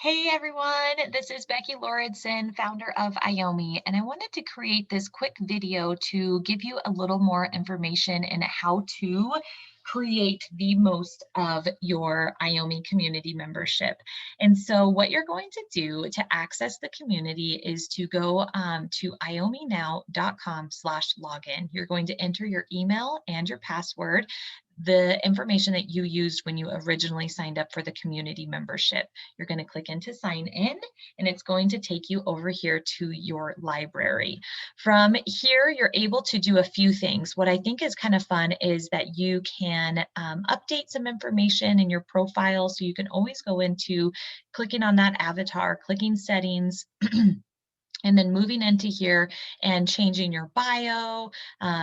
Hey everyone, this is Becky Lauritsen, founder of IOME, and I wanted to create this quick video to give you a little more information in how to create the most of your IOME community membership. And so what you're going to do to access the community is to go to iomenow.com/login. You're going to enter your email and your password, the information that you used when you originally signed up for the community membership. You're going to click into sign in, and it's going to take you over here to your library. From here, you're able to do a few things. What I think is kind of fun is that you can update some information in your profile. So you can always go into clicking on that avatar, clicking settings, and then moving into here and changing your bio.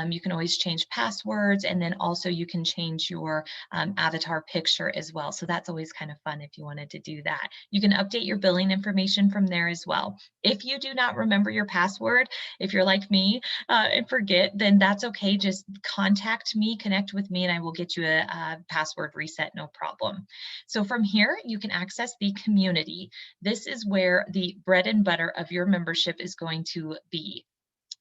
You can always change passwords, and then also you can change your avatar picture as well. So that's always kind of fun if you wanted to do that. You can update your billing information from there as well. If you do not remember your password, if you're like me and forget, then that's okay. Just contact me, connect with me, and I will get you a password reset, no problem. So from here, you can access the community. This is where the bread and butter of your membership is going to be.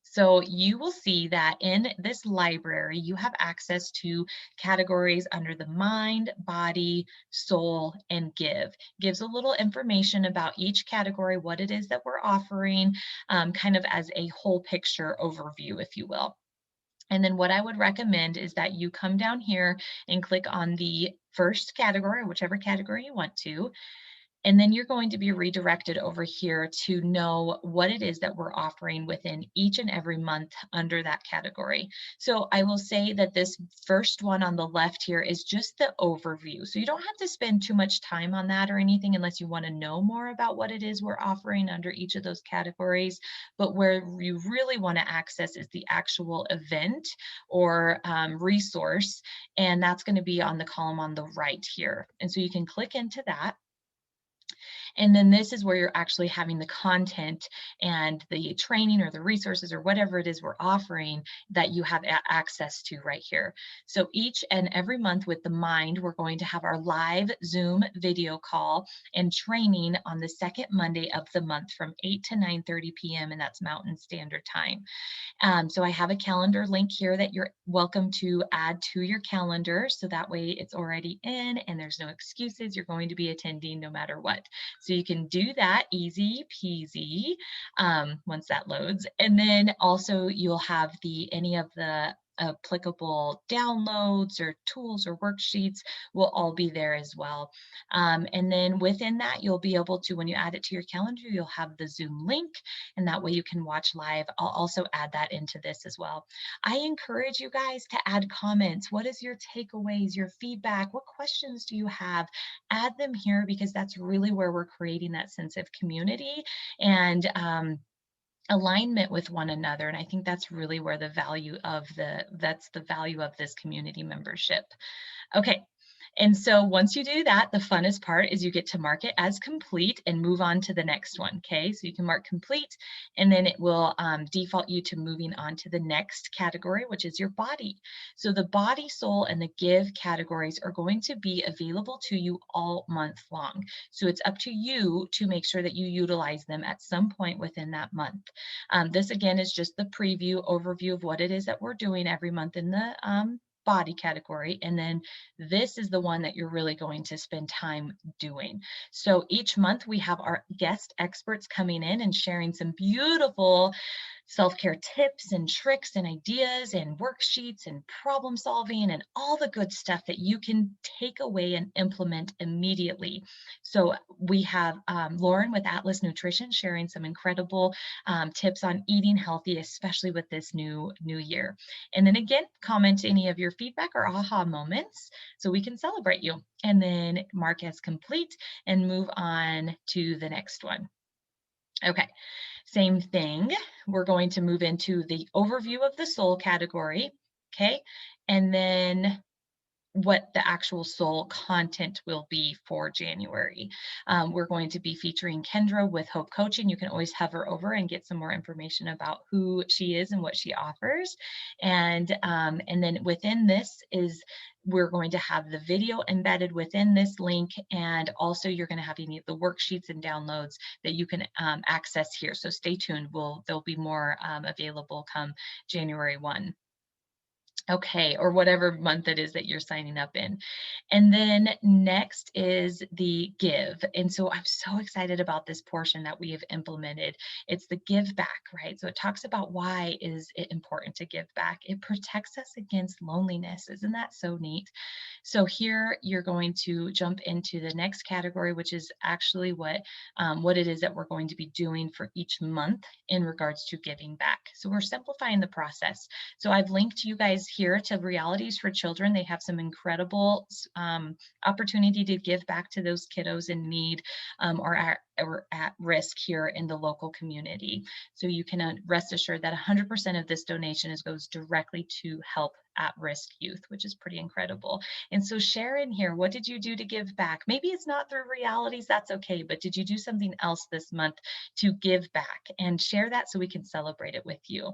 So you will see that in this library, you have access to categories under the mind, body, soul, and give. Gives a little information about each category, what it is that we're offering, kind of as a whole picture overview, if you will. And then what I would recommend is that you come down here and click on the first category, whichever category you want to, and then you're going to be redirected over here to know what it is that we're offering within each and every month under that category. So I will say that this first one on the left here is just the overview. So you don't have to spend too much time on that or anything unless you want to know more about what it is we're offering under each of those categories. But where you really want to access is the actual event or resource, and that's going to be on the column on the right here. And so you can click into that. And then this is where you're actually having the content and the training or the resources or whatever it is we're offering that you have access to right here. So each and every month with the mind, we're going to have our live Zoom video call and training on the second Monday of the month from 8 to 9:30 p.m. and that's Mountain Standard Time. So I have a calendar link here that you're welcome to add to your calendar. So that way it's already in and there's no excuses. You're going to be attending no matter what. So you can do that easy peasy once that loads. And then also you'll have any of the applicable downloads or tools or worksheets will all be there as well. And then within that, you'll be able to, when you add it to your calendar, you'll have the Zoom link, and that way you can watch live. I'll also add that into this as well. I encourage you guys to add comments. What is your takeaways, your feedback? What questions do you have? Add them here because that's really where we're creating that sense of community and alignment with one another. And I think that's really where that's the value of this community membership. Okay. And so once you do that, the funnest part is you get to mark it as complete and move on to the next one. Okay, so you can mark complete, and then it will default you to moving on to the next category, which is your body. So the body, soul, and the give categories are going to be available to you all month long. So it's up to you to make sure that you utilize them at some point within that month. This again is just the preview overview of what it is that we're doing every month in the body category. And then this is the one that you're really going to spend time doing. So each month we have our guest experts coming in and sharing some beautiful self-care tips and tricks and ideas and worksheets and problem solving and all the good stuff that you can take away and implement immediately. So we have Lauren with Atlas Nutrition sharing some incredible tips on eating healthy, especially with this new year. And then again, comment any of your feedback or aha moments so we can celebrate you. And then mark as complete and move on to the next one. Okay, same thing. We're going to move into the overview of the soul category. Okay, and then what the actual sole content will be for January. We're going to be featuring Kendra with Hope Coaching. You can always hover over and get some more information about who she is and what she offers. And then within this is we're going to have the video embedded within this link, and also you're going to have any of the worksheets and downloads that you can access here. So stay tuned. There'll be more available come January 1. Okay, or whatever month it is that you're signing up in. And then next is the give. And so I'm so excited about this portion that we have implemented. It's the give back, right? So it talks about why is it important to give back. It protects us against loneliness. Isn't that so neat? So here you're going to jump into the next category, which is actually what it is that we're going to be doing for each month in regards to giving back. So we're simplifying the process. So I've linked you guys here to Realities for Children. They have some incredible opportunity to give back to those kiddos in need or at risk here in the local community. So you can rest assured that 100% of this donation goes directly to help at-risk youth, which is pretty incredible. And so share in here, what did you do to give back? Maybe it's not through Realities, that's okay, but did you do something else this month to give back? And share that so we can celebrate it with you.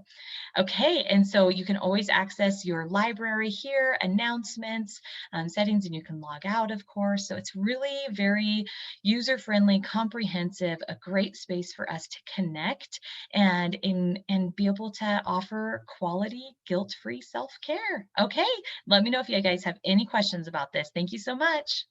Okay, and so you can always access your library here, announcements, settings, and you can log out, of course. So it's really very user-friendly, comprehensive, a great space for us to connect and be able to offer quality, guilt-free self-care. Okay, let me know if you guys have any questions about this. Thank you so much.